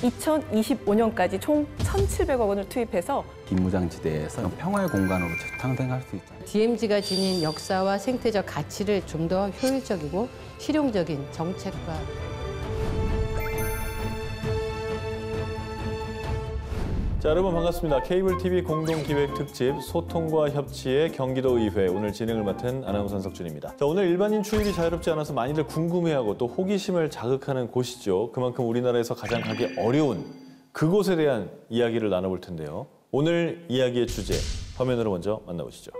2025년까지 총 1,700억 원을 투입해서 비무장지대에서 평화의 공간으로 재탄생할 수 있잖아요. DMZ가 지닌 역사와 생태적 가치를 좀 더 효율적이고 실용적인 정책과 자, 여러분 반갑습니다. 케이블 TV 공동기획 특집 소통과 협치의 경기도의회 오늘 진행을 맡은 아나운서 한석준입니다. 자, 오늘 일반인 출입이 자유롭지 않아서 많이들 궁금해하고 또 호기심을 자극하는 곳이죠. 그만큼 우리나라에서 가장 가기 어려운 그곳에 대한 이야기를 나눠볼 텐데요. 오늘 이야기의 주제 화면으로 먼저 만나보시죠.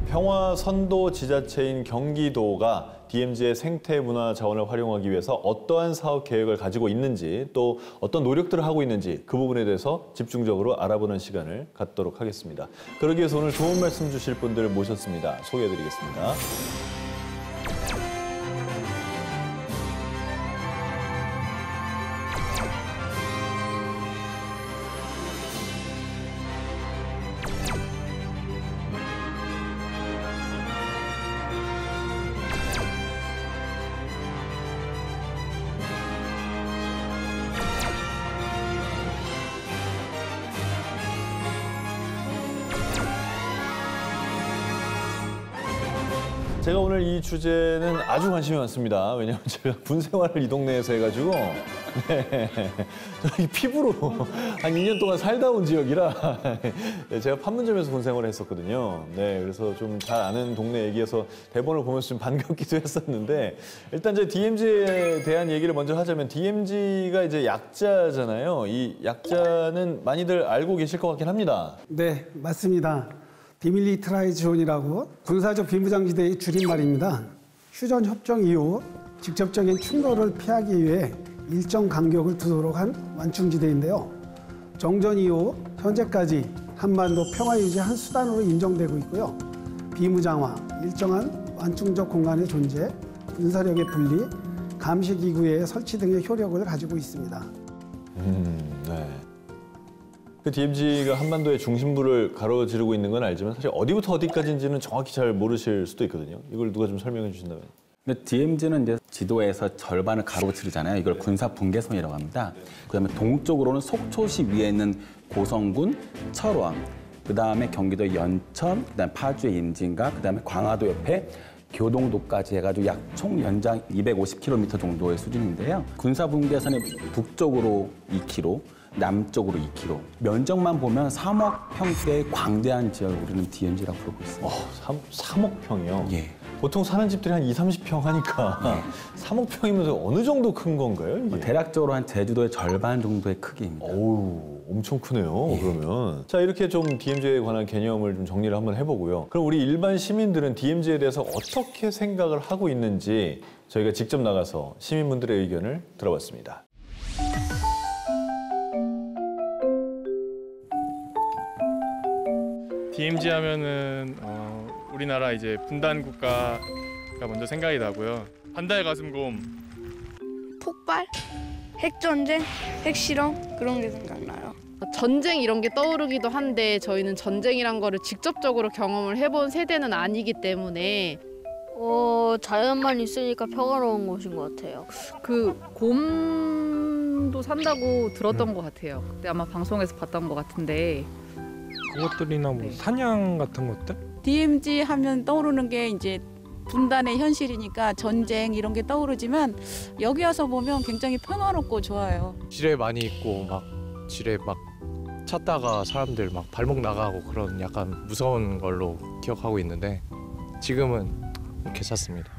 평화 선도 지자체인 경기도가 DMZ의 생태 문화 자원을 활용하기 위해서 어떠한 사업 계획을 가지고 있는지 또 어떤 노력들을 하고 있는지 그 부분에 대해서 집중적으로 알아보는 시간을 갖도록 하겠습니다. 그러기 위해서 오늘 좋은 말씀 주실 분들을 모셨습니다. 소개해드리겠습니다. 제가 오늘 이 주제는 아주 관심이 많습니다. 왜냐하면 제가 군 생활을 이 동네에서 해가지고 네, 저희 피부로 한 2년 동안 살다 온 지역이라 제가 판문점에서 군 생활을 했었거든요. 네, 그래서 좀 잘 아는 동네 얘기여서 대본을 보면서 좀 반갑기도 했었는데 일단 이제 DMZ에 대한 얘기를 먼저 하자면 DMZ가 이제 약자잖아요. 이 약자는 많이들 알고 계실 것 같긴 합니다. 네, 맞습니다. 디밀리터라이즈 존이라고 군사적 비무장지대의 줄임말입니다. 휴전 협정 이후 직접적인 충돌을 피하기 위해 일정 간격을 두도록 한 완충지대인데요. 정전 이후 현재까지 한반도 평화 유지 한 수단으로 인정되고 있고요. 비무장화, 일정한 완충적 공간의 존재, 군사력의 분리, 감시기구의 설치 등의 효력을 가지고 있습니다. 네. 그 DMZ가 한반도의 중심부를 가로지르고 있는 건 알지만 사실 어디부터 어디까지인지는 정확히 잘 모르실 수도 있거든요. 이걸 누가 좀 설명해 주신다면. 근데 DMZ는 이제 지도에서 절반을 가로지르잖아요. 이걸 군사 분계선이라고 합니다. 그다음에 동쪽으로는 속초시 위에 있는 고성군, 철원, 그다음에 경기도 연천, 그다음에 파주의 인진각, 그다음에 광화도 옆에 교동도까지 해가지고 약 총 연장 250km 정도의 수준인데요. 군사 분계선이 북쪽으로 2km, 남쪽으로 2km. 면적만 보면 3억 평대의 광대한 지역을 우리는 DMZ라고 부르고 있습니다. 3억 평이요? 예. 보통 사는 집들이 한 20-30평 하니까 3억 평이면 어느 정도 큰 건가요? 이게? 대략적으로 한 제주도의 절반 정도의 크기입니다. 어우, 엄청 크네요. 예. 그러면 자, 이렇게 좀 DMZ에 관한 개념을 좀 정리를 한번 해보고요. 그럼 우리 일반 시민들은 DMZ에 대해서 어떻게 생각을 하고 있는지 저희가 직접 나가서 시민분들의 의견을 들어봤습니다. DMZ 하면은 우리나라 이제 분단 국가가 먼저 생각이 나고요. 반달 가슴곰, 폭발, 핵전쟁, 핵실험 그런 게 생각나요. 전쟁 이런 게 떠오르기도 한데 저희는 전쟁이란 거를 직접적으로 경험을 해본 세대는 아니기 때문에 자연만 있으니까 평화로운 곳인 것 같아요. 그 곰도 산다고 들었던 것 같아요. 그때 아마 방송에서 봤던 것 같은데 그것들이나 뭐 사냥 같은 것들? DMZ 하면 떠오르는 게 이제 분단의 현실이니까 전쟁 이런 게 떠오르지만 여기 와서 보면 굉장히 평화롭고 좋아요. 지뢰 많이 있고 막 지뢰 막 찾다가 사람들 막 발목 나가고 그런 약간 무서운 걸로 기억하고 있는데 지금은 괜찮습니다.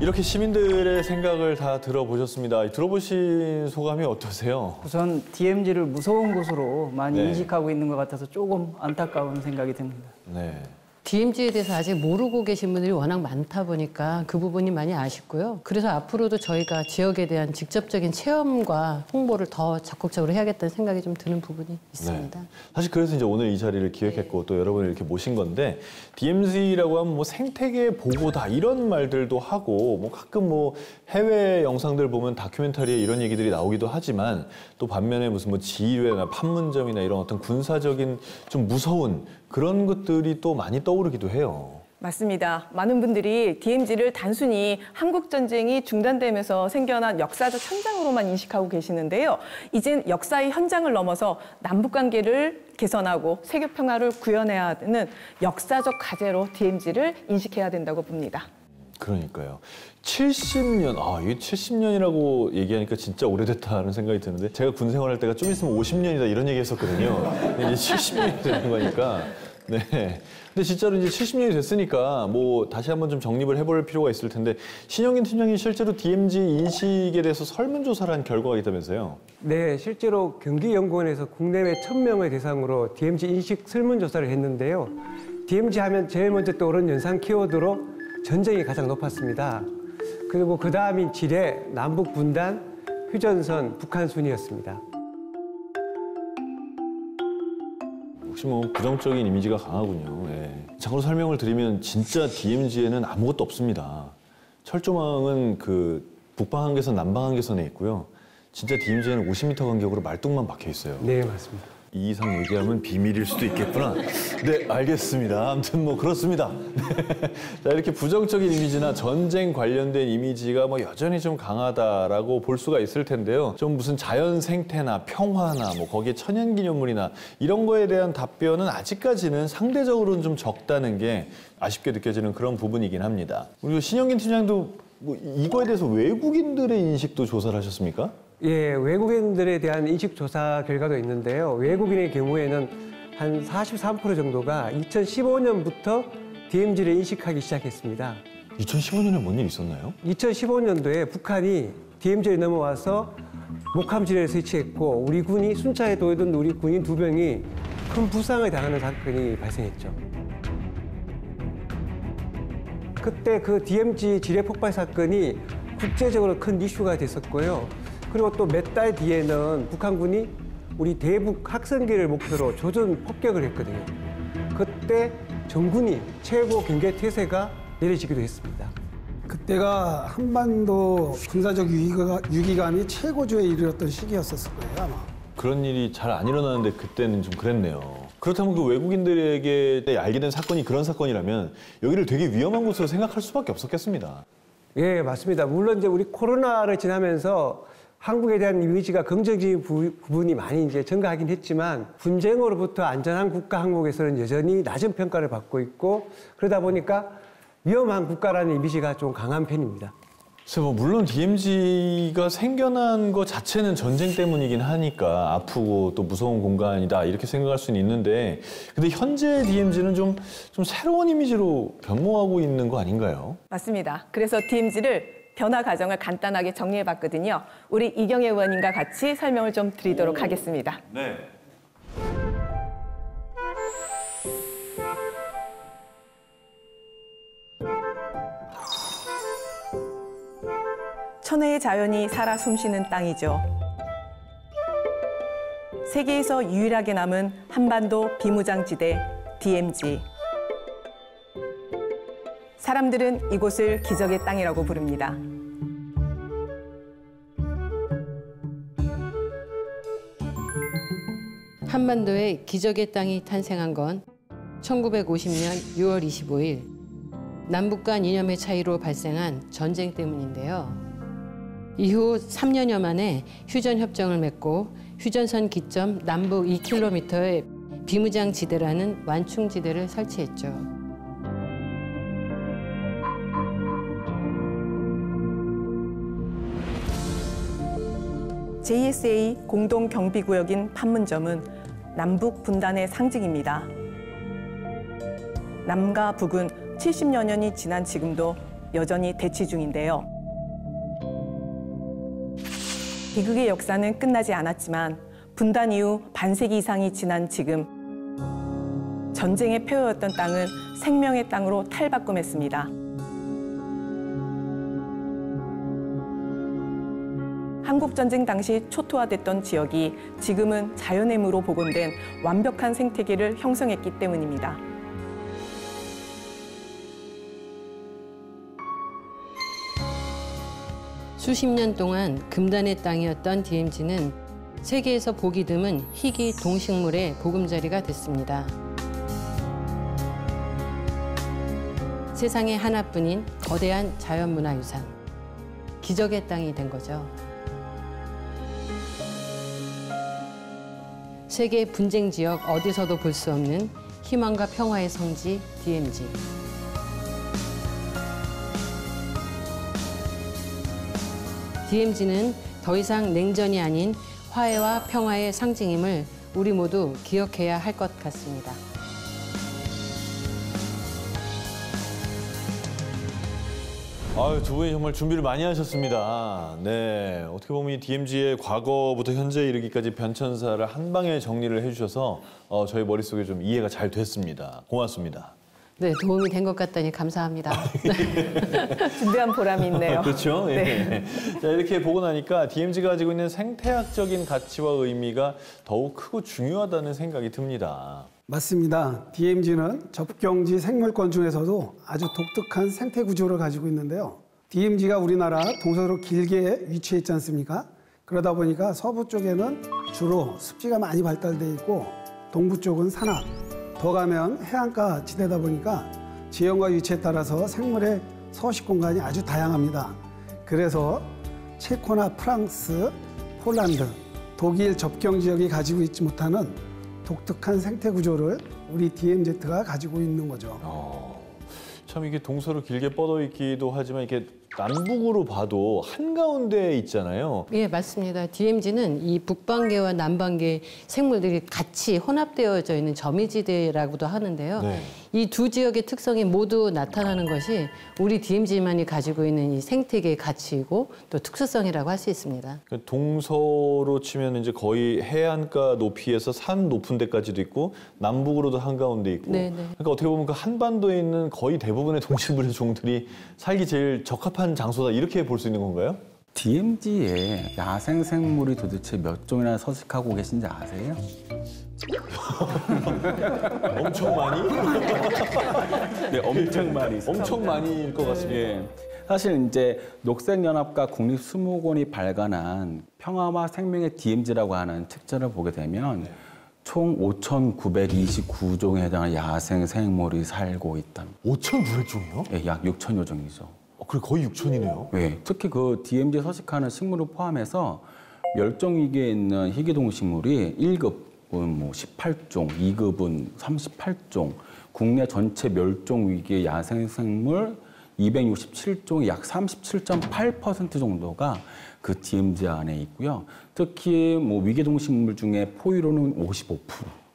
이렇게 시민들의 생각을 다 들어보셨습니다. 들어보신 소감이 어떠세요? 우선 DMZ를 무서운 곳으로 많이 네. 인식하고 있는 것 같아서 조금 안타까운 생각이 듭니다. 네. DMZ에 대해서 아직 모르고 계신 분들이 워낙 많다 보니까 그 부분이 많이 아쉽고요. 그래서 앞으로도 저희가 지역에 대한 직접적인 체험과 홍보를 더 적극적으로 해야겠다는 생각이 좀 드는 부분이 있습니다. 네. 사실 그래서 이제 오늘 이 자리를 기획했고 또 여러분을 이렇게 모신 건데 DMZ라고 하면 뭐 생태계 보고다 이런 말들도 하고 뭐 가끔 뭐 해외 영상들 보면 다큐멘터리에 이런 얘기들이 나오기도 하지만 또 반면에 무슨 뭐 지휘회나 판문점이나 이런 어떤 군사적인 좀 무서운 그런 것들이 또 많이 떠오르기도 해요. 맞습니다. 많은 분들이 DMZ를 단순히 한국전쟁이 중단되면서 생겨난 역사적 현장으로만 인식하고 계시는데요. 이젠 역사의 현장을 넘어서 남북관계를 개선하고 세계평화를 구현해야 하는 역사적 과제로 DMZ를 인식해야 된다고 봅니다. 그러니까요. 70년, 이게 70년이라고 얘기하니까 진짜 오래됐다는 생각이 드는데 제가 군 생활할 때가 좀 있으면 50년이다 이런 얘기 했었거든요. 근데 이제 70년이 되는 거니까. 네. 근데 진짜로 이제 70년이 됐으니까 뭐 다시 한번 좀 정립을 해볼 필요가 있을 텐데 신영균 팀장이 실제로 DMZ 인식에 대해서 설문조사를 한 결과가 있다면서요? 네, 실제로 경기연구원에서 국내외 1000명을 대상으로 DMZ 인식 설문조사를 했는데요. DMZ 하면 제일 먼저 떠오른 연상 키워드로 전쟁이 가장 높았습니다. 그리고 그 다음인 지뢰, 남북 분단, 휴전선, 북한 순이었습니다. 혹시 뭐 부정적인 이미지가 강하군요. 예. 참고로 설명을 드리면 진짜 DMZ에는 아무것도 없습니다. 철조망은 그 북방 한계선, 남방 한계선에 있고요. 진짜 DMZ에는 50m 간격으로 말뚝만 박혀 있어요. 네, 맞습니다. 이 이상 얘기하면 비밀일 수도 있겠구나. 네, 알겠습니다. 아무튼 뭐 그렇습니다. 네. 자, 이렇게 부정적인 이미지나 전쟁 관련된 이미지가 뭐 여전히 좀 강하다라고 볼 수가 있을 텐데요. 좀 무슨 자연 생태나 평화나 뭐 거기에 천연기념물이나 이런 거에 대한 답변은 아직까지는 상대적으로는 좀 적다는 게 아쉽게 느껴지는 그런 부분이긴 합니다. 우리 신영균 팀장도 뭐 이거에 대해서 외국인들의 인식도 조사를 하셨습니까? 예, 외국인들에 대한 인식 조사 결과도 있는데요. 외국인의 경우에는 한 43% 정도가 2015년부터 DMZ를 인식하기 시작했습니다. 2015년에 뭔 일 있었나요? 2015년도에 북한이 DMZ를 넘어와서 목함 지뢰를 설치했고 우리 군이 순찰에 도우던 우리 군인 2명이 큰 부상을 당하는 사건이 발생했죠. 그때 그 DMZ 지뢰 폭발 사건이 국제적으로 큰 이슈가 됐었고요. 그리고 또 몇 달 뒤에는 북한군이 우리 대북 학생기를 목표로 조전 폭격을 했거든요. 그때 정군이 최고 경계 태세가 내려지기도 했습니다. 그때가 한반도 군사적 위기감이 최고조에 이르렀던 시기였었을 거예요, 아마. 그런 일이 잘 안 일어나는데 그때는 좀 그랬네요. 그렇다면 그 외국인들에게 알게 된 사건이 그런 사건이라면 여기를 되게 위험한 곳으로 생각할 수밖에 없었겠습니다. 예, 맞습니다. 물론 이제 우리 코로나를 지나면서 한국에 대한 이미지가 긍정적인 부분이 많이 이제 증가하긴 했지만 분쟁으로부터 안전한 국가 한국에서는 여전히 낮은 평가를 받고 있고 그러다 보니까 위험한 국가라는 이미지가 좀 강한 편입니다. 그래서 뭐 물론 DMZ가 생겨난 것 자체는 전쟁 때문이긴 하니까 아프고 또 무서운 공간이다 이렇게 생각할 수는 있는데 근데 현재 DMZ는 좀 새로운 이미지로 변모하고 있는 거 아닌가요? 맞습니다. 그래서 DMZ를 변화 과정을 간단하게 정리해봤거든요. 우리 이경혜 의원님과 같이 설명을 좀 드리도록 하겠습니다. 네. 천혜의 자연이 살아 숨쉬는 땅이죠. 세계에서 유일하게 남은 한반도 비무장지대 DMZ. 사람들은 이곳을 기적의 땅이라고 부릅니다. 한반도에 기적의 땅이 탄생한 건 1950년 6월 25일 남북 간 이념의 차이로 발생한 전쟁 때문인데요. 이후 3년여 만에 휴전협정을 맺고 휴전선 기점 남북 2km의 비무장지대라는 완충지대를 설치했죠. JSA 공동경비구역인 판문점은 남북 분단의 상징입니다. 남과 북은 70여 년이 지난 지금도 여전히 대치 중인데요. 비극의 역사는 끝나지 않았지만 분단 이후 반세기 이상이 지난 지금 전쟁의 표였던 땅은 생명의 땅으로 탈바꿈했습니다. 한국전쟁 당시 초토화됐던 지역이 지금은 자연의 무로 복원된 완벽한 생태계를 형성했기 때문입니다. 수십 년 동안 금단의 땅이었던 DMZ는 세계에서 보기 드문 희귀 동식물의 보금자리가 됐습니다. 세상에 하나뿐인 거대한 자연문화유산, 기적의 땅이 된 거죠. 세계 분쟁 지역 어디서도 볼 수 없는 희망과 평화의 성지 DMZ. DMZ는 더 이상 냉전이 아닌 화해와 평화의 상징임을 우리 모두 기억해야 할 것 같습니다. 아유, 두 분이 정말 준비를 많이 하셨습니다. 네, 어떻게 보면 이 DMZ의 과거부터 현재에 이르기까지 변천사를 한 방에 정리를 해주셔서 저희 머릿속에 좀 이해가 잘 됐습니다. 고맙습니다. 네, 도움이 된 것 같다니 감사합니다. 준비한 보람이 있네요. 그렇죠. 예. 네. 자, 이렇게 보고 나니까 DMZ가 가지고 있는 생태학적인 가치와 의미가 더욱 크고 중요하다는 생각이 듭니다. 맞습니다. DMZ는 접경지 생물권 중에서도 아주 독특한 생태 구조를 가지고 있는데요. DMZ가 우리나라 동서로 길게 위치해 있지 않습니까? 그러다 보니까 서부 쪽에는 주로 습지가 많이 발달돼 있고 동부 쪽은 산악, 더 가면 해안가 지대다 보니까 지형과 위치에 따라서 생물의 서식 공간이 아주 다양합니다. 그래서 체코나 프랑스, 폴란드, 독일 접경 지역이 가지고 있지 못하는 독특한 생태 구조를 우리 DMZ가 가지고 있는 거죠. 참 이게 동서로 길게 뻗어 있기도 하지만 이렇게 남북으로 봐도 한가운데에 있잖아요. 예, 맞습니다. DMZ는 이 북방계와 남방계 생물들이 같이 혼합되어져 있는 점이지대라고도 하는데요. 네. 이 두 지역의 특성이 모두 나타나는 것이 우리 DMZ만이 가지고 있는 이 생태계의 가치이고 또 특수성이라고 할 수 있습니다. 동서로 치면 이제 거의 해안가 높이에서 산 높은 데까지도 있고 남북으로도 한가운데 있고. 네네. 그러니까 어떻게 보면 그 한반도에 있는 거의 대부분의 동식물의 종들이 살기 제일 적합한 장소다 이렇게 볼 수 있는 건가요? DMZ에 야생 생물이 도대체 몇 종이나 서식하고 계신지 아세요? 엄청 많이? 네, 엄청 많이. 엄청 많이일 것 같습니다. 예. 사실 이제 녹색연합과 국립수목원이 발간한 평화와 생명의 DMZ라고 하는 책자를 보게 되면 총 5,929종에 해당하는 야생 생물이 살고 있다. 5,900종이요? 네, 약 6,000여 종이죠. 그래 거의 6,000이네요. 네, 특히 그 DMZ에 서식하는 식물을 포함해서 멸종 위기에 있는 희귀 동식물이 1급은 뭐 18종, 2급은 38종, 국내 전체 멸종 위기의 야생 생물 267종의 약 37.8% 정도가 그 DMZ 안에 있고요. 특히 뭐 위기 동식물 중에 포유류는 55%,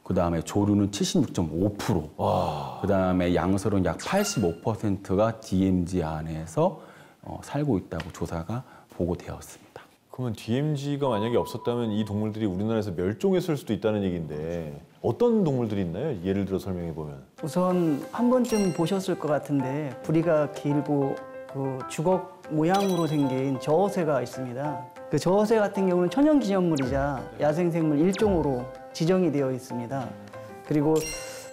그 다음에 조류는 76.5%, 그 다음에 양서류는 약 85%가 DMZ 안에서 살고 있다고 조사가 보고되었습니다. 그러면 DMZ가 만약에 없었다면 이 동물들이 우리나라에서 멸종했을 수도 있다는 얘기인데 어떤 동물들이 있나요? 예를 들어 설명해 보면. 우선 한 번쯤 보셨을 것 같은데 부리가 길고 그 주걱 모양으로 생긴 저어새가 있습니다. 그 저어새 같은 경우는 천연기념물이자 야생생물 일종으로 지정이 되어 있습니다. 그리고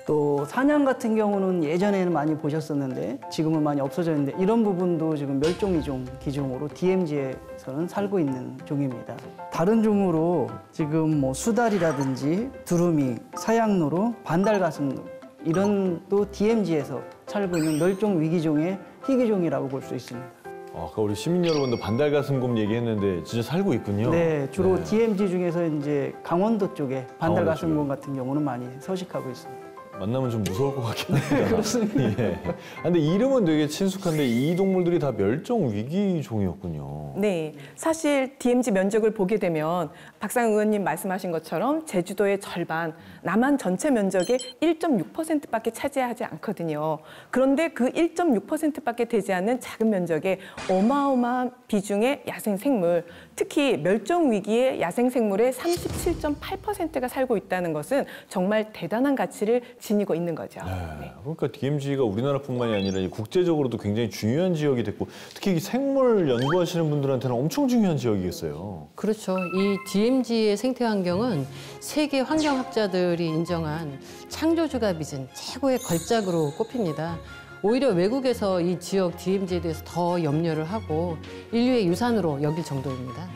또 사냥 같은 경우는 예전에는 많이 보셨었는데 지금은 많이 없어졌는데 이런 부분도 지금 멸종위종 기종으로 DMZ에서는 살고 있는 종입니다. 다른 종으로 지금 뭐 수달이라든지 두루미, 사양노루, 반달가슴 이런 또 DMZ에서 살고 있는 멸종 위기종의 희귀종이라고 볼 수 있습니다. 아까 우리 시민 여러분도 반달가슴곰 얘기했는데 진짜 살고 있군요. 네, 주로 네. DMZ 중에서 이제 강원도 쪽에 반달가슴곰 같은 경우는 많이 서식하고 있습니다. 만나면 좀 무서울 것 같긴 합니다. 그렇습니다. 예. 근데 이름은 되게 친숙한데 이 동물들이 다 멸종 위기 종이었군요. 네, 사실 DMZ 면적을 보게 되면 박상 의원님 말씀하신 것처럼 제주도의 절반, 남한 전체 면적의 1.6%밖에 차지하지 않거든요. 그런데 그 1.6%밖에 되지 않는 작은 면적에 어마어마한 비중의 야생생물, 특히 멸종 위기의 야생생물의 37.8%가 살고 있다는 것은 정말 대단한 가치를 지니고 있는 거죠. 네. 그러니까 DMZ가 우리나라뿐만이 아니라 국제적으로도 굉장히 중요한 지역이 됐고 특히 생물 연구하시는 분들한테는 엄청 중요한 지역이겠어요. 그렇죠. 이 DMZ의 생태 환경은 세계 환경학자들이 인정한 창조주가 빚은 최고의 걸작으로 꼽힙니다. 오히려 외국에서 이 지역 DMZ에 대해서 더 염려를 하고 인류의 유산으로 여길 정도입니다.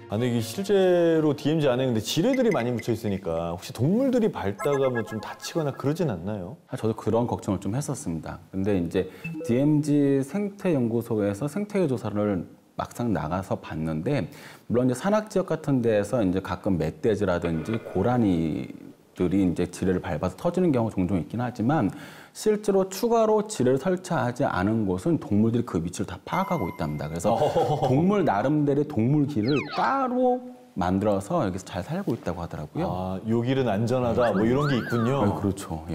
근데 이게 실제로 DMZ 안에 근데 지뢰들이 많이 묻혀 있으니까 혹시 동물들이 밟다가 뭐 좀 다치거나 그러진 않나요? 저도 그런 걱정을 좀 했었습니다. 근데 이제 DMZ 생태연구소에서 생태계 조사를 막상 나가서 봤는데 물론 이제 산악 지역 같은 데에서 이제 가끔 멧돼지라든지 고라니들이 이제 지뢰를 밟아서 터지는 경우가 종종 있긴 하지만 실제로 추가로 지뢰를 설치하지 않은 곳은 동물들이 그 위치를 다 파악하고 있답니다. 그래서 동물 나름대로의 동물길을 따로 만들어서 여기서 잘 살고 있다고 하더라고요. 아, 요 길은 안전하다 뭐 이런 게 있군요. 네, 그렇죠. 예.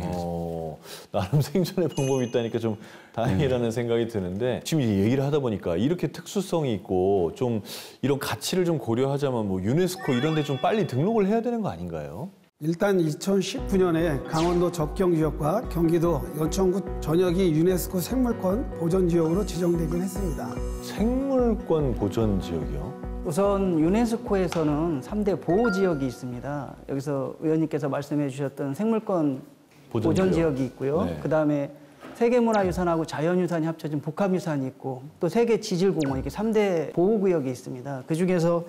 나름 생존의 방법이 있다니까 좀 다행이라는 생각이 드는데 지금 얘기를 하다 보니까 이렇게 특수성이 있고 좀 이런 가치를 좀 고려하자면 뭐 유네스코 이런 데 좀 빨리 등록을 해야 되는 거 아닌가요? 일단 2019년에 강원도 접경지역과 경기도 연천구 전역이 유네스코 생물권 보전지역으로 지정되긴 했습니다. 생물권 보전지역이요? 우선 유네스코에서는 3대 보호지역이 있습니다. 여기서 의원님께서 말씀해 주셨던 생물권 보전지역이 있고요. 네. 그다음에 세계문화유산하고 자연유산이 합쳐진 복합유산이 있고 또 세계지질공원 이렇게 3대 보호구역이 있습니다. 그중에서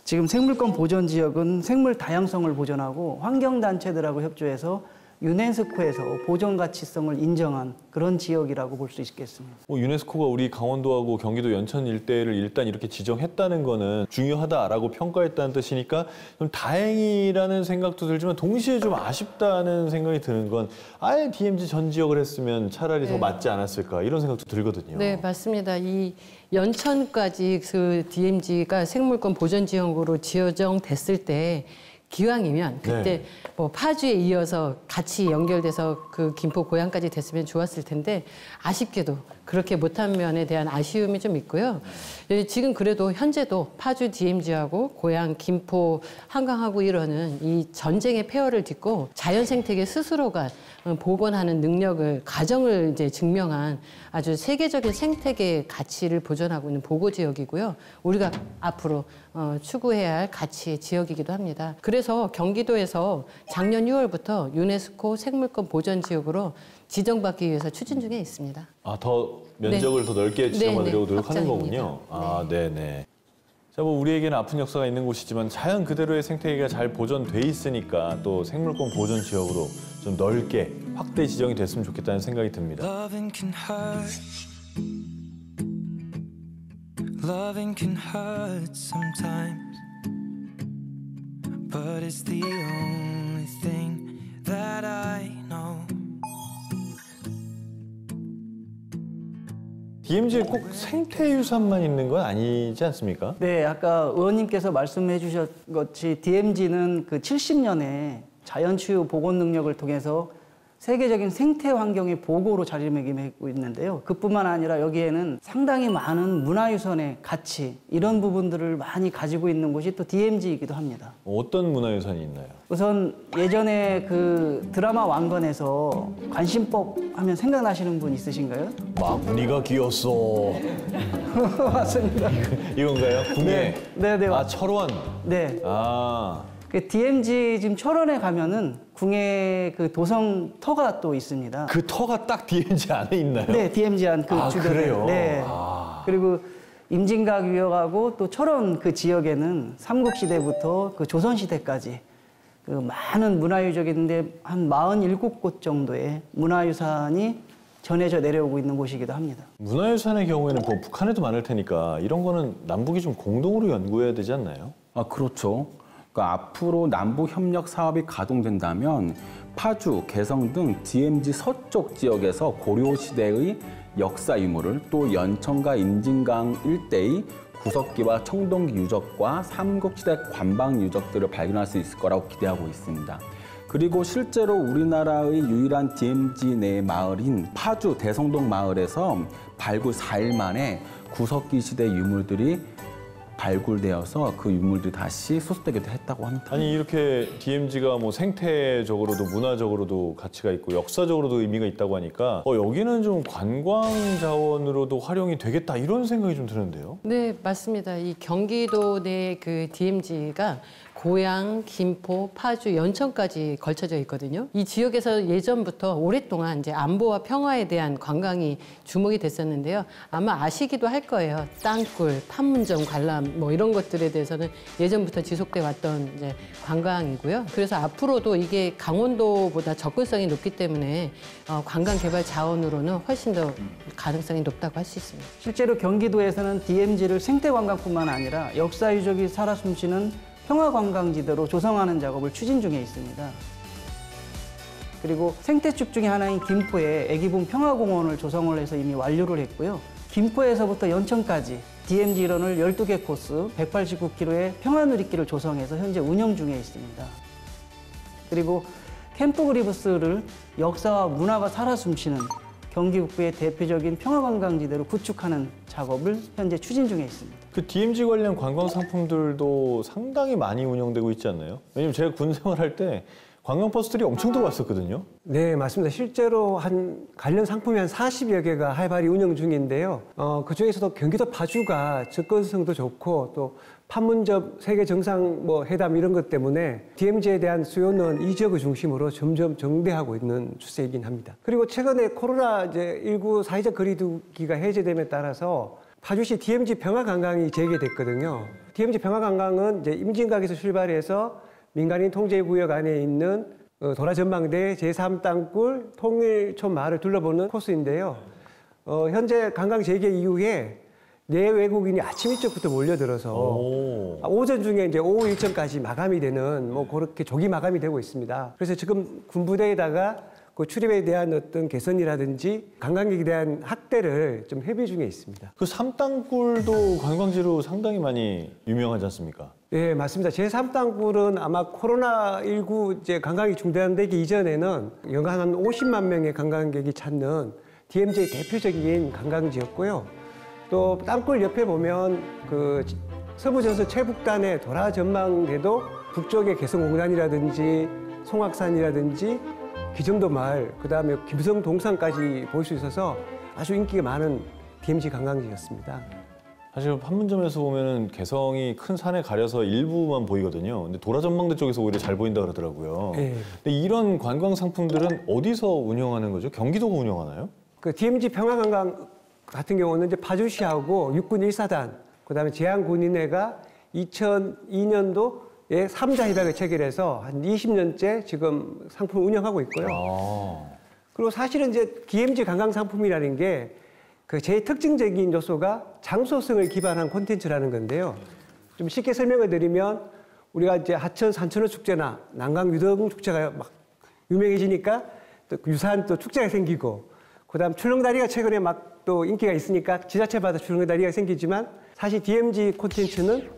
지금 생물권 보전지역은 생물 다양성을 보존하고 환경단체들하고 협조해서 유네스코에서 보존 가치성을 인정한 그런 지역이라고 볼 수 있겠습니다. 유네스코가 우리 강원도하고 경기도 연천 일대를 일단 이렇게 지정했다는 거는 중요하다라고 평가했다는 뜻이니까 좀 다행이라는 생각도 들지만 동시에 좀 아쉽다는 생각이 드는 건 아예 DMZ 전 지역을 했으면 차라리 더 맞지 않았을까 이런 생각도 들거든요. 네, 맞습니다. 이 연천까지 그 DMZ가 생물권 보전 지역으로 지정됐을 때 기왕이면 그때 뭐 파주에 이어서 같이 연결돼서 그 김포 고향까지 됐으면 좋았을 텐데 아쉽게도 그렇게 못한 면에 대한 아쉬움이 좀 있고요. 지금 그래도 현재도 파주 DMZ하고 고향 김포 한강하고 이러는 이 전쟁의 폐허를 딛고 자연 생태계 스스로가 복원하는 능력을 가정을 이제 증명한 아주 세계적인 생태계 가치를 보존하고 있는 보고 지역이고요. 우리가 앞으로 추구해야 할 가치의 지역이기도 합니다. 그래서 경기도에서 작년 6월부터 유네스코 생물권 보전 지역으로 지정받기 위해서 추진 중에 있습니다. 아, 더 면적을 더 넓게 지정받으려고 노력하는 확장입니다. 거군요. 아, 네네. 자, 뭐 우리에게는 아픈 역사가 있는 곳이지만 자연 그대로의 생태계가 잘 보존돼 있으니까 또 생물권 보존 지역으로 좀 넓게 확대 지정이 됐으면 좋겠다는 생각이 듭니다. Loving can hurt sometimes, but it's the only thing that I know. DMZ에 꼭 생태유산만 있는 건 아니지 않습니까? 네, 아까 의원님께서 말씀해 주셨 것이 DMZ는 그 70년에 자연치유 복원 능력을 통해서 세계적인 생태 환경의 보고로 자리매김하고 있는데요. 그뿐만 아니라 여기에는 상당히 많은 문화유산의 가치 이런 부분들을 많이 가지고 있는 곳이 또 DMZ이기도 합니다. 어떤 문화유산이 있나요? 우선 예전에 그 드라마 왕건에서 관심법 하면 생각나시는 분 있으신가요? 마구니가 기었어. 맞습니다. 이건가요? 궁예? 네. 아, 철원? 네. 아. 그 DMZ 지금 철원에 가면은 궁예 그 도성 터가 또 있습니다. 그 터가 딱 DMZ 안에 있나요? 네, DMZ 안 그 주변에. 그래요? 네. 그리고 임진각 위역하고 또 철원 그 지역에는 삼국시대부터 그 조선시대까지 그 많은 문화유적이 있는데 한 47곳 정도의 문화유산이 전해져 내려오고 있는 곳이기도 합니다. 문화유산의 경우에는 뭐 북한에도 많을 테니까 이런 거는 남북이 좀 공동으로 연구해야 되지 않나요? 아, 그렇죠. 그러니까 앞으로 남북 협력 사업이 가동된다면 파주, 개성 등 DMZ 서쪽 지역에서 고려 시대의 역사 유물을 또 연천과 임진강 일대의 구석기와 청동기 유적과 삼국시대 관방 유적들을 발견할 수 있을 거라고 기대하고 있습니다. 그리고 실제로 우리나라의 유일한 DMZ 내 마을인 파주 대성동 마을에서 발굴 4일 만에 구석기 시대 유물들이 발굴되어서 그 유물들이 다시 수습되기도 했다고 합니다. 아니 이렇게 DMZ가 뭐 생태적으로도 문화적으로도 가치가 있고 역사적으로도 의미가 있다고 하니까 여기는 좀 관광 자원으로도 활용이 되겠다 이런 생각이 좀 드는데요. 네, 맞습니다. 이 경기도 내 그 DMZ가 고양, 김포, 파주, 연천까지 걸쳐져 있거든요. 이 지역에서 예전부터 오랫동안 이제 안보와 평화에 대한 관광이 주목이 됐었는데요. 아마 아시기도 할 거예요. 땅굴, 판문점, 관람 뭐 이런 것들에 대해서는 예전부터 지속돼 왔던 이제 관광이고요. 그래서 앞으로도 이게 강원도보다 접근성이 높기 때문에 관광 개발 자원으로는 훨씬 더 가능성이 높다고 할 수 있습니다. 실제로 경기도에서는 DMZ를 생태관광뿐만 아니라 역사 유적이 살아 숨쉬는 평화관광지대로 조성하는 작업을 추진 중에 있습니다. 그리고 생태축 중에 하나인 김포에 애기봉 평화공원을 조성을 해서 이미 완료를 했고요. 김포에서부터 연천까지 DMZ 일원을 12개 코스 189km의 평화누리길을 조성해서 현재 운영 중에 있습니다. 그리고 캠프그리브스를 역사와 문화가 살아 숨쉬는 경기 북부의 대표적인 평화관광지대로 구축하는 작업을 현재 추진 중에 있습니다. 그 DMZ 관련 관광 상품들도 상당히 많이 운영되고 있지 않나요? 왜냐면 제가 군 생활할 때 관광버스들이 엄청 들어왔었거든요. 네, 맞습니다. 실제로 관련 상품이 한 40여 개가 활발히 운영 중인데요. 그중에서도 경기도 파주가 접근성도 좋고 또 판문점 세계 정상 회담 이런 것 때문에 DMZ에 대한 수요는 이 지역을 중심으로 점점 정대하고 있는 추세이긴 합니다. 그리고 최근에 코로나19 사회적 거리두기가 해제됨에 따라서 파주시 DMZ 평화관광이 재개됐거든요. DMZ 평화관광은 이제 임진각에서 출발해서 민간인 통제구역 안에 있는 도라전망대 제3땅굴 통일촌 마을을 둘러보는 코스인데요. 현재 관광 재개 이후에 내외국인이 아침 일찍부터 몰려들어서 오전 중에 이제 오후 일정까지 마감이 되는 그렇게 조기 마감이 되고 있습니다. 그래서 지금 군부대에다가 그 출입에 대한 어떤 개선이라든지 관광객에 대한 확대를 좀 협의 중에 있습니다. 그 삼땅굴도 관광지로 상당히 많이 유명하지 않습니까? 네, 맞습니다. 제3땅굴은 아마 코로나19 이제 관광이 중단되기 이전에는 연간 한 50만 명의 관광객이 찾는 DMZ의 대표적인 관광지였고요. 또 땅굴 옆에 보면 그 서부전선 최북단의 도라전망대도 북쪽의 개성공단이라든지 송악산이라든지 기정도 마을, 그다음에 김성동산까지 볼 수 있어서 아주 인기가 많은 DMZ 관광지였습니다. 사실 판문점에서 보면은 개성이 큰 산에 가려서 일부만 보이거든요. 근데 도라전망대 쪽에서 오히려 잘 보인다 그러더라고요. 네. 근데 이런 관광 상품들은 어디서 운영하는 거죠? 경기도가 운영하나요? 그 DMZ 평화관광 같은 경우는 이제 파주시하고 육군 1사단, 그다음에 제한군인회가 2002년도에 3자 협약을 체결해서 한 20년째 지금 상품을 운영하고 있고요. 그리고 사실은 이제 DMZ 관광 상품이라는 게 그 제일 특징적인 요소가 장소성을 기반한 콘텐츠라는 건데요. 좀 쉽게 설명을 드리면 우리가 이제 하천 산천어 축제나 난강 유등 축제가 막 유명해지니까 또 유사한 또 축제가 생기고, 그다음 출렁다리가 최근에 막 또 인기가 있으니까 지자체마다 출렁다리가 생기지만 사실 DMZ 콘텐츠는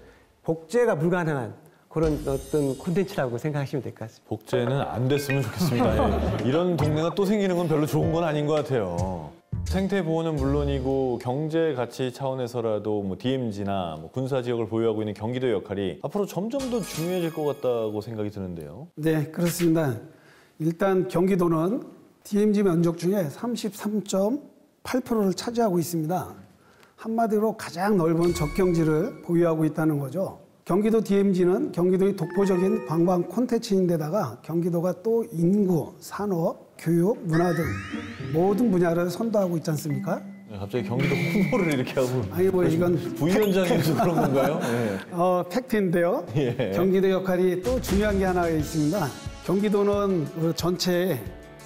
복제가 불가능한 그런 어떤 콘텐츠라고 생각하시면 될 것 같습니다. 복제는 안 됐으면 좋겠습니다. 예. 이런 동네가 또 생기는 건 별로 좋은 건 아닌 것 같아요. 생태 보호는 물론이고 경제 가치 차원에서라도 뭐 DMZ나 뭐 군사 지역을 보유하고 있는 경기도의 역할이 앞으로 점점 더 중요해질 것 같다고 생각이 드는데요. 네, 그렇습니다. 일단 경기도는 DMZ 면적 중에 33.8%를 차지하고 있습니다. 한마디로 가장 넓은 적경지를 보유하고 있다는 거죠. 경기도 DMZ는 경기도의 독보적인 관광 콘텐츠인데다가 경기도가 또 인구, 산업, 교육, 문화 등 모든 분야를 선도하고 있지 않습니까? 네, 갑자기 경기도 홍보를 이렇게 하고. 아니 뭐 이건 부위원장님도 그런 건가요? 네. 팩트인데요. 예. 경기도 역할이 또 중요한 게 하나가 있습니다. 경기도는 그 전체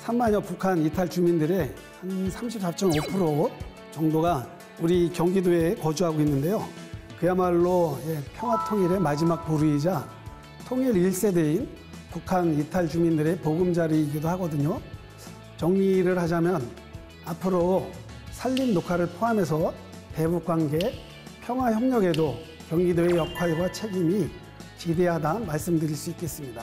3만여 북한 이탈 주민들의 한 34.5% 정도가 우리 경기도에 거주하고 있는데요. 그야말로 평화 통일의 마지막 보루이자 통일 1세대인 북한 이탈 주민들의 보금자리이기도 하거든요. 정리를 하자면 앞으로 산림 녹화를 포함해서 대북 관계, 평화 협력에도 경기도의 역할과 책임이 지대하다 말씀드릴 수 있겠습니다.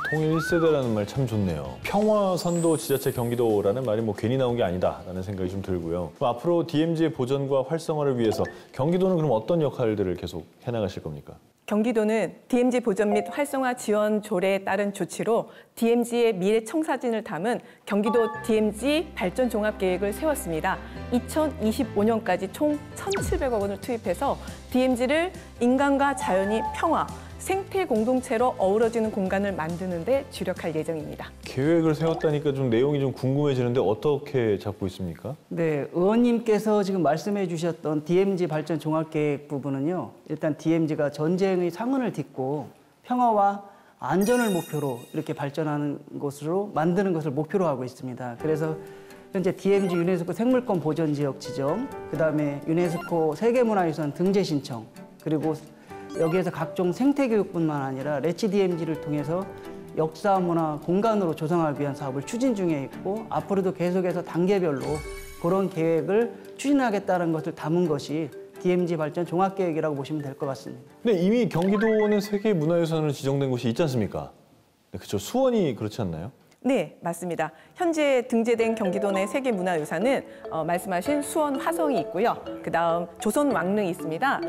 통일 1세대라는 말 참 좋네요. 평화선도 지자체 경기도라는 말이 뭐 괜히 나온 게 아니다라는 생각이 좀 들고요. 그럼 앞으로 DMZ의 보전과 활성화를 위해서 경기도는 그럼 어떤 역할들을 계속 해나가실 겁니까? 경기도는 DMZ 보전 및 활성화 지원 조례에 따른 조치로 DMZ의 미래 청사진을 담은 경기도 DMZ 발전 종합계획을 세웠습니다. 2025년까지 총 1,700억 원을 투입해서 DMZ를 인간과 자연이 평화, 생태 공동체로 어우러지는 공간을 만드는 데 주력할 예정입니다. 계획을 세웠다니까 좀 내용이 좀 궁금해지는데 어떻게 잡고 있습니까? 네, 의원님께서 지금 말씀해 주셨던 DMZ 발전 종합계획 부분은요. 일단 DMZ가 전쟁의 상흔을 딛고 평화와 안전을 목표로 이렇게 발전하는 것으로 만드는 것을 목표로 하고 있습니다. 그래서 현재 DMZ 유네스코 생물권 보전 지역 지정, 그다음에 유네스코 세계문화유산 등재 신청, 그리고 여기에서 각종 생태교육뿐만 아니라 레치 DMZ를 통해서 역사 문화 공간으로 조성하기 위한 사업을 추진 중에 있고 앞으로도 계속해서 단계별로 그런 계획을 추진하겠다는 것을 담은 것이 DMZ 발전 종합계획이라고 보시면 될 것 같습니다. 근데 이미 경기도는 세계문화유산으로 지정된 곳이 있지 않습니까? 네, 그렇죠. 수원이 그렇지 않나요? 네, 맞습니다. 현재 등재된 경기도 내 세계문화유산은 말씀하신 수원 화성이 있고요. 그다음 조선 왕릉이 있습니다.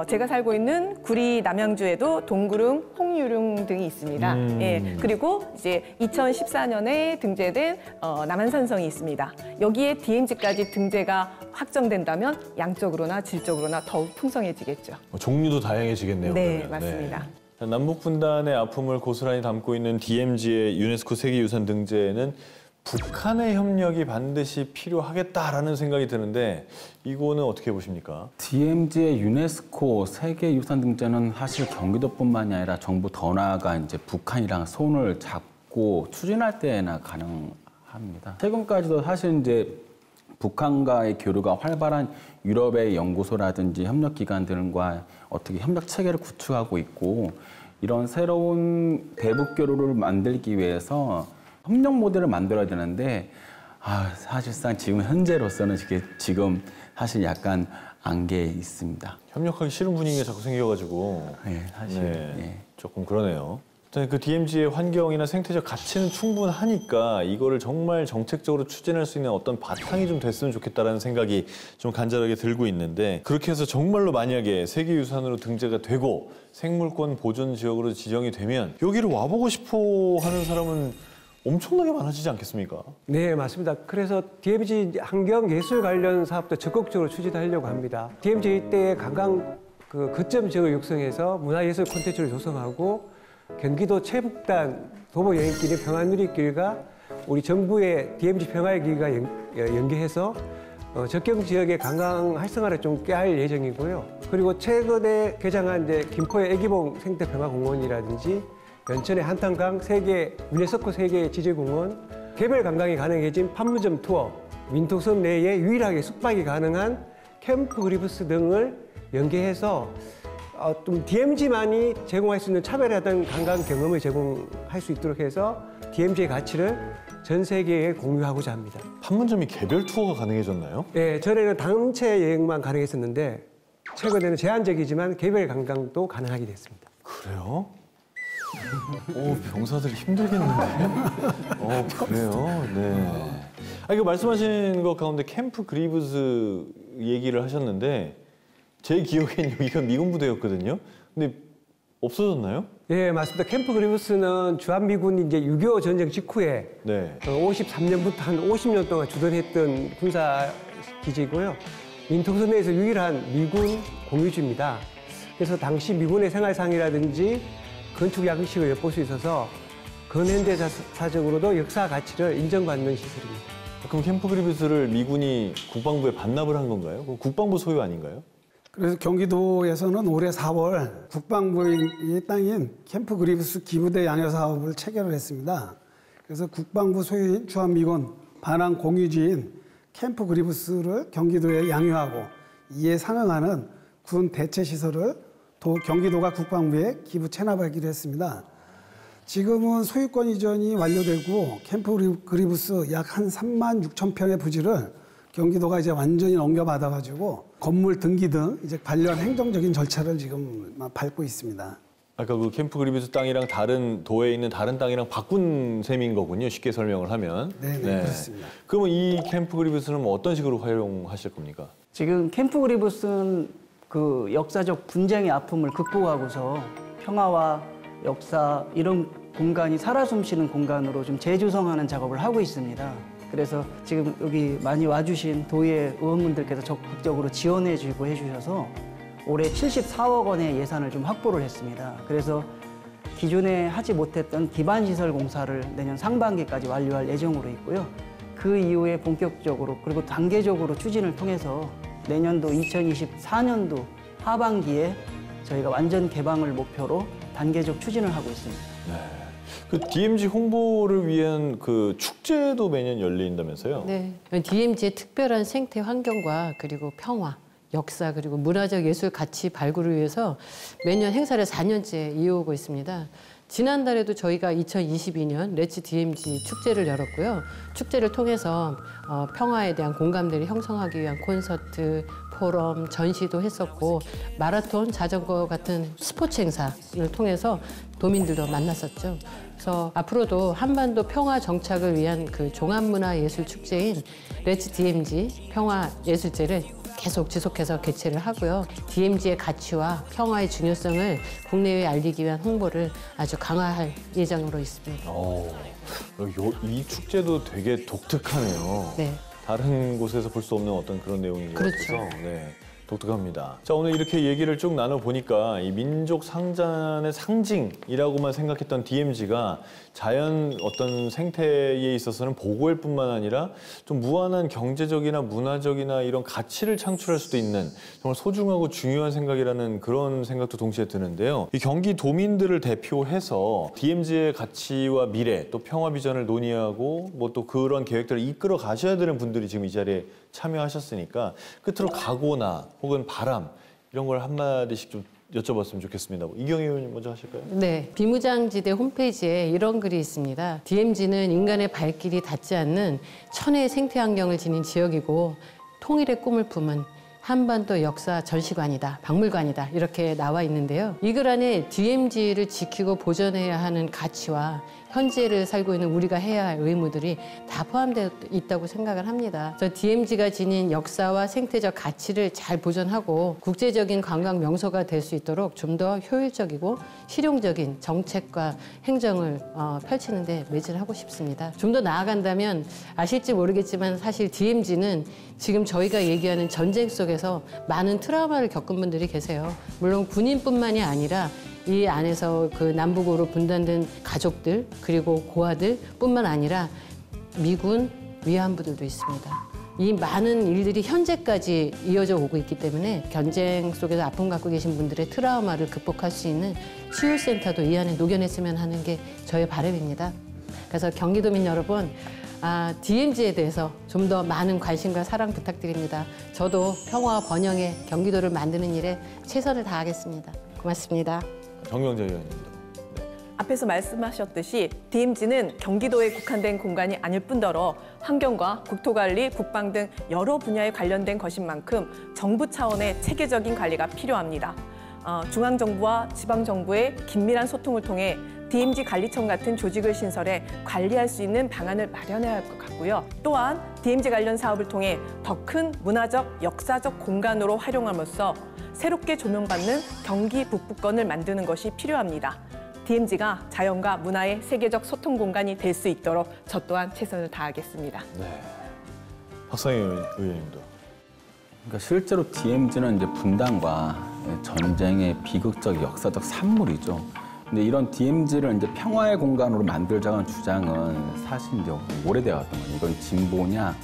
제가 살고 있는 구리 남양주에도 동구릉, 홍유릉 등이 있습니다. 예, 그리고 이제 2014년에 등재된 남한산성이 있습니다. 여기에 DMZ까지 등재가 확정된다면 양적으로나 질적으로나 더욱 풍성해지겠죠. 종류도 다양해지겠네요. 네, 그러면. 맞습니다. 네. 남북 분단의 아픔을 고스란히 담고 있는 DMZ의 유네스코 세계유산 등재에는 북한의 협력이 반드시 필요하겠다라는 생각이 드는데 이거는 어떻게 보십니까? DMZ의 유네스코 세계유산 등재는 사실 경기도뿐만이 아니라 정부 더 나아가 이제 북한이랑 손을 잡고 추진할 때나 가능합니다. 최근까지도 사실 이제 북한과의 교류가 활발한 유럽의 연구소라든지 협력기관들과 어떻게 협력 체계를 구축하고 있고 이런 새로운 대북 교류를 만들기 위해서 협력 모델을 만들어야 되는데 사실상 지금 현재로서는 지금 사실 약간 안개에 있습니다. 협력하기 싫은 분위기가 자꾸 생겨가지고 네, 사실 네, 조금 그러네요. 그 DMZ의 환경이나 생태적 가치는 충분하니까 이거를 정말 정책적으로 추진할 수 있는 어떤 바탕이 좀 됐으면 좋겠다라는 생각이 좀 간절하게 들고 있는데 그렇게 해서 정말로 만약에 세계유산으로 등재가 되고 생물권 보존 지역으로 지정이 되면 여기를 와보고 싶어 하는 사람은 엄청나게 많아지지 않겠습니까? 네, 맞습니다. 그래서 DMZ 환경예술 관련 사업도 적극적으로 추진하려고 합니다. DMZ 일대의 관광 거점 지역을 육성해서 문화예술 콘텐츠를 조성하고 경기도 최북단 도보 여행길인 평화누리길과 우리 정부의 DMZ 평화의 길과 연계해서 접경 지역의 관광 활성화를 좀 꾀할 예정이고요. 그리고 최근에 개장한 이제 김포의 애기봉 생태평화공원이라든지 연천의 한탄강 유네스코 세계 지질공원, 개별 관광이 가능해진 판문점 투어, 민통섬 내에 유일하게 숙박이 가능한 캠프 그리브스 등을 연계해서 좀 DMZ만이 제공할 수 있는 차별화된 관광 경험을 제공할 수 있도록 해서 DMZ의 가치를 전 세계에 공유하고자 합니다. 판문점이 개별 투어가 가능해졌나요? 네, 전에는 단체 여행만 가능했었는데 최근에는 제한적이지만 개별 관광도 가능하게 됐습니다. 그래요? 병사들이 힘들겠는데? 그래요? 네. 이거 말씀하신 것 가운데 캠프 그리브스 얘기를 하셨는데 제 기억엔 여기가 미군 부대였거든요. 근데 없어졌나요? 예, 맞습니다. 캠프 그리브스는 주한미군이 이제 6.25 전쟁 직후에 53년부터 한 50년 동안 주둔했던 군사 기지고요. 민통섬 내에서 유일한 미군 공유지입니다. 그래서 당시 미군의 생활상이라든지 건축 양식을 엿볼 수 있어서 근현대사적으로도 역사 가치를 인정받는 시설입니다. 그럼 캠프 그리브스를 미군이 국방부에 반납을 한 건가요? 국방부 소유 아닌가요? 그래서 경기도에서는 올해 4월 국방부의 땅인 캠프 그리브스 기부대 양효 사업을 체결을 했습니다. 그래서 국방부 소유인 주한미군 반환 공유지인 캠프 그리브스를 경기도에 양효하고 이에 상응하는 군 대체 시설을 경기도가 국방부에 기부 체납하기로 했습니다. 지금은 소유권 이전이 완료되고 캠프 그리브스 약 한 3만 6천 평의 부지를 경기도가 이제 완전히 넘겨받아가지고 건물 등기 등 이제 관련 행정적인 절차를 지금 밟고 있습니다. 아까 그 캠프 그리브스 땅이랑 다른 도에 있는 다른 땅이랑 바꾼 셈인 거군요. 쉽게 설명을 하면. 네, 그렇습니다. 그러면 이 캠프 그리브스는 뭐 어떤 식으로 활용하실 겁니까? 지금 캠프 그리브스는 그 역사적 분쟁의 아픔을 극복하고서 평화와 역사 이런 공간이 살아 숨쉬는 공간으로 좀 재조성하는 작업을 하고 있습니다. 그래서 지금 여기 많이 와주신 도의 의원분들께서 적극적으로 지원해주고 해주셔서 올해 74억 원의 예산을 좀 확보를 했습니다. 그래서 기존에 하지 못했던 기반시설 공사를 내년 상반기까지 완료할 예정으로 있고요. 그 이후에 본격적으로 그리고 단계적으로 추진을 통해서 내년도 2024년도 하반기에 저희가 완전 개방을 목표로 단계적 추진을 하고 있습니다. 네. 그 DMZ 홍보를 위한 그 축제도 매년 열린다면서요? 네. DMZ의 특별한 생태 환경과 그리고 평화, 역사 그리고 문화적 예술 가치 발굴을 위해서 매년 행사를 4년째 이어오고 있습니다. 지난달에도 저희가 2022년 레츠 DMZ 축제를 열었고요. 축제를 통해서 평화에 대한 공감대를 형성하기 위한 콘서트, 포럼, 전시도 했었고 마라톤, 자전거 같은 스포츠 행사를 통해서 도민들도 만났었죠. 그래서 앞으로도 한반도 평화 정착을 위한 그 종합문화예술 축제인 레츠 DMZ 평화예술제를 계속 지속해서 개최를 하고요. DMZ의 가치와 평화의 중요성을 국내외에 알리기 위한 홍보를 아주 강화할 예정으로 있습니다. 이 축제도 되게 독특하네요. 네. 다른 곳에서 볼 수 없는 어떤 그런 내용인 것 같아서 네, 독특합니다. 자, 오늘 이렇게 얘기를 쭉 나눠보니까 이 민족 상잔의 상징이라고만 생각했던 DMZ가 자연 어떤 생태에 있어서는 보고일 뿐만 아니라 좀 무한한 경제적이나 문화적이나 이런 가치를 창출할 수도 있는 정말 소중하고 중요한 생각이라는 그런 생각도 동시에 드는데요. 이 경기도민들을 대표해서 DMZ의 가치와 미래 또 평화 비전을 논의하고 뭐 또 그런 계획들을 이끌어 가셔야 되는 분들이 지금 이 자리에 참여하셨으니까 끝으로 각오나 혹은 바람 이런 걸 한마디씩 좀 여쭤봤으면 좋겠습니다. 이경희 의원님 먼저 하실까요? 네, 비무장지대 홈페이지에 이런 글이 있습니다. DMZ는 인간의 발길이 닿지 않는 천혜의 생태 환경을 지닌 지역이고 통일의 꿈을 품은 한반도 역사 전시관이다, 박물관이다 이렇게 나와 있는데요. 이 글 안에 DMZ를 지키고 보존해야 하는 가치와 현재를 살고 있는 우리가 해야 할 의무들이 다 포함되어 있다고 생각을 합니다. 그래서 DMZ가 지닌 역사와 생태적 가치를 잘 보존하고 국제적인 관광 명소가 될 수 있도록 좀 더 효율적이고 실용적인 정책과 행정을 펼치는 데 매진하고 싶습니다. 좀 더 나아간다면 아실지 모르겠지만 사실 DMZ는 지금 저희가 얘기하는 전쟁 속에서 많은 트라우마를 겪은 분들이 계세요. 물론 군인뿐만이 아니라 이 안에서 그 남북으로 분단된 가족들 그리고 고아들 뿐만 아니라 미군 위안부들도 있습니다. 이 많은 일들이 현재까지 이어져 오고 있기 때문에 전쟁 속에서 아픔 갖고 계신 분들의 트라우마를 극복할 수 있는 치유센터도 이 안에 녹여냈으면 하는 게 저의 바람입니다. 그래서 경기도민 여러분, DMZ에 대해서 좀 더 많은 관심과 사랑 부탁드립니다. 저도 평화와 번영의 경기도를 만드는 일에 최선을 다하겠습니다. 고맙습니다. 정경재 의원입니다. 앞에서 말씀하셨듯이 DMZ는 경기도에 국한된 공간이 아닐 뿐더러 환경과 국토관리, 국방 등 여러 분야에 관련된 것인 만큼 정부 차원의 체계적인 관리가 필요합니다. 중앙정부와 지방정부의 긴밀한 소통을 통해 DMZ 관리청 같은 조직을 신설해 관리할 수 있는 방안을 마련해야 할 것 같고요. 또한 DMZ 관련 사업을 통해 더 큰 문화적, 역사적 공간으로 활용함으로써 새롭게 조명받는 경기 북부권을 만드는 것이 필요합니다. DMZ가 자연과 문화의 세계적 소통 공간이 될 수 있도록 저 또한 최선을 다하겠습니다. 네. 박상희 의원님도. 그러니까 실제로 DMZ는 이제 분단과 전쟁의 비극적 역사적 산물이죠. 근데 이런 DMZ를 이제 평화의 공간으로 만들자는 주장은 사실 이제 오래되었던 거예요. 이건 진보냐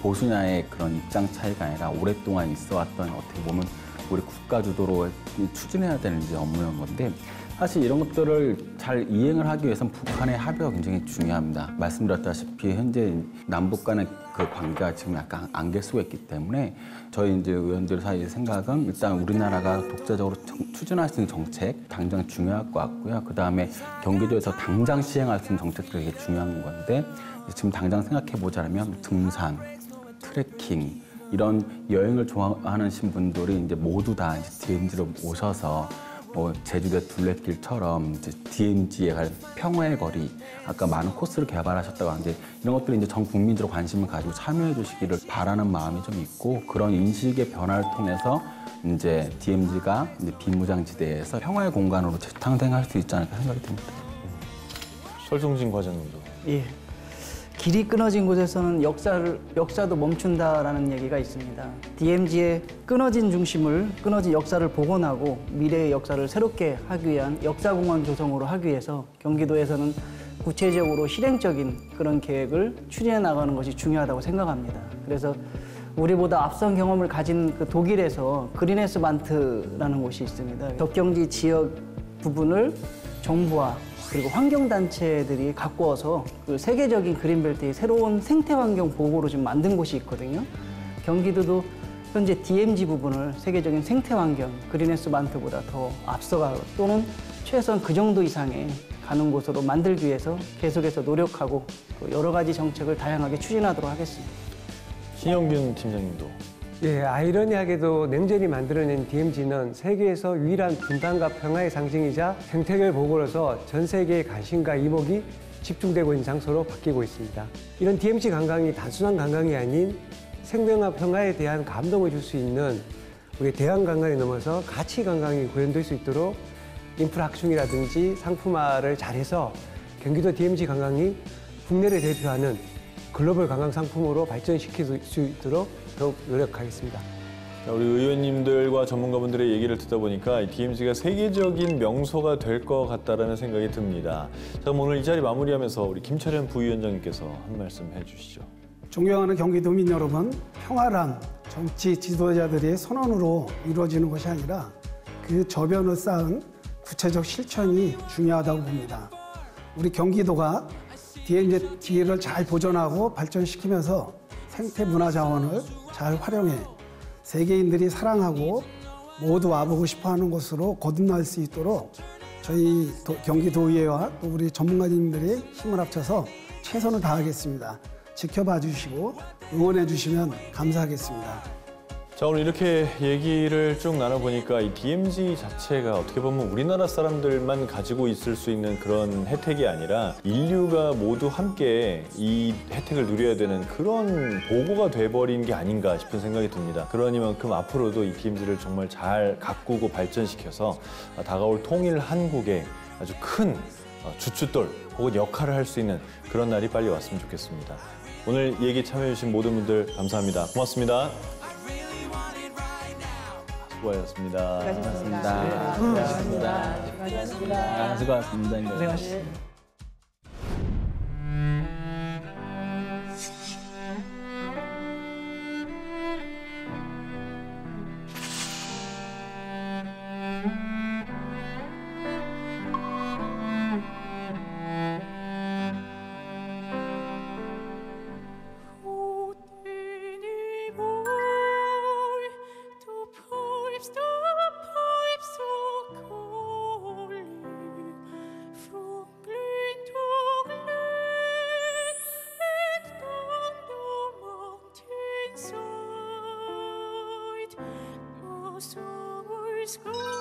보수냐의 그런 입장 차이가 아니라 오랫동안 있어왔던 어떻게 보면 우리 국가 주도로 추진해야 되는 이제 업무인 건데 사실 이런 것들을 잘 이행을 하기 위해서는 북한의 합의가 굉장히 중요합니다. 말씀드렸다시피 현재 남북 간의 그 관계가 지금 약간 안개 속에 있기 때문에 저희 이제 의원들 사이의 생각은 일단 우리나라가 독자적으로 추진할 수 있는 정책 당장 중요할 것 같고요. 그 다음에 경기도에서 당장 시행할 수 있는 정책들이 되게 중요한 건데 지금 당장 생각해 보자면 등산, 트레킹 이런 여행을 좋아하는 분들이 이제 모두 다 이제 DMZ로 오셔서 뭐 제주도 둘레길처럼 이제 DMZ에 갈 평화의 거리, 아까 많은 코스를 개발하셨다고 하는데 이런 것들이 이제 전 국민적으로 관심을 가지고 참여해 주시기를 바라는 마음이 좀 있고 그런 인식의 변화를 통해서 이제 DMZ가 이제 비무장지대에서 평화의 공간으로 재탄생할 수 있지 않을까 생각이 듭니다. 설성진 과장님도. 예. 길이 끊어진 곳에서는 역사도 멈춘다라는 얘기가 있습니다. DMZ의 끊어진 중심을, 끊어진 역사를 복원하고 미래의 역사를 새롭게 하기 위한 역사공원 조성으로 하기 위해서 경기도에서는 구체적으로 실행적인 그런 계획을 추진해 나가는 것이 중요하다고 생각합니다. 그래서 우리보다 앞선 경험을 가진 그 독일에서 그린에스 반트라는 곳이 있습니다. 적경지 지역 부분을 정부와 그리고 환경단체들이 가꾸어서 그 세계적인 그린벨트의 새로운 생태환경 보고로 지금 만든 곳이 있거든요. 경기도도 현재 DMZ 부분을 세계적인 생태환경, 그린에스 반트보다 더 앞서가고 또는 최소한 그 정도 이상의 가는 곳으로 만들기 위해서 계속해서 노력하고 여러 가지 정책을 다양하게 추진하도록 하겠습니다. 신영균 팀장님도. 예, 아이러니하게도 냉전이 만들어낸 DMZ는 세계에서 유일한 분단과 평화의 상징이자 생태계 보고로서 전 세계의 관심과 이목이 집중되고 있는 장소로 바뀌고 있습니다. 이런 DMZ 관광이 단순한 관광이 아닌 생명과 평화에 대한 감동을 줄 수 있는 우리 대한 관광에 넘어서 가치 관광이 구현될 수 있도록 인프라 확충이라든지 상품화를 잘해서 경기도 DMZ 관광이 국내를 대표하는 글로벌 관광 상품으로 발전시킬 수 있도록 더욱 노력하겠습니다. 자, 우리 의원님들과 전문가분들의 얘기를 듣다 보니까 DMZ가 세계적인 명소가 될 것 같다라는 생각이 듭니다. 자, 그럼 오늘 이 자리 마무리하면서 우리 김철현 부위원장님께서 한 말씀 해주시죠. 존경하는 경기도민 여러분, 평화란 정치 지도자들의 선언으로 이루어지는 것이 아니라 그 저변을 쌓은 구체적 실천이 중요하다고 봅니다. 우리 경기도가 DMZ를 잘 보존하고 발전시키면서 생태 문화 자원을 잘 활용해 세계인들이 사랑하고 모두 와보고 싶어하는 곳으로 거듭날 수 있도록 저희 경기도의회와 또 우리 전문가님들이 힘을 합쳐서 최선을 다하겠습니다. 지켜봐 주시고 응원해 주시면 감사하겠습니다. 자, 오늘 이렇게 얘기를 쭉 나눠보니까 이 DMZ 자체가 어떻게 보면 우리나라 사람들만 가지고 있을 수 있는 그런 혜택이 아니라 인류가 모두 함께 이 혜택을 누려야 되는 그런 보고가 돼버린 게 아닌가 싶은 생각이 듭니다. 그러니만큼 앞으로도 이 DMZ를 정말 잘 가꾸고 발전시켜서 다가올 통일 한국에 아주 큰 주춧돌 혹은 역할을 할 수 있는 그런 날이 빨리 왔으면 좋겠습니다. 오늘 얘기 참여해주신 모든 분들 감사합니다. 고맙습니다. 수고하셨습니다. 수고하셨습니다. 수고하셨습니다. 수고하셨습니다. 고생하셨습니다. Summer's gone.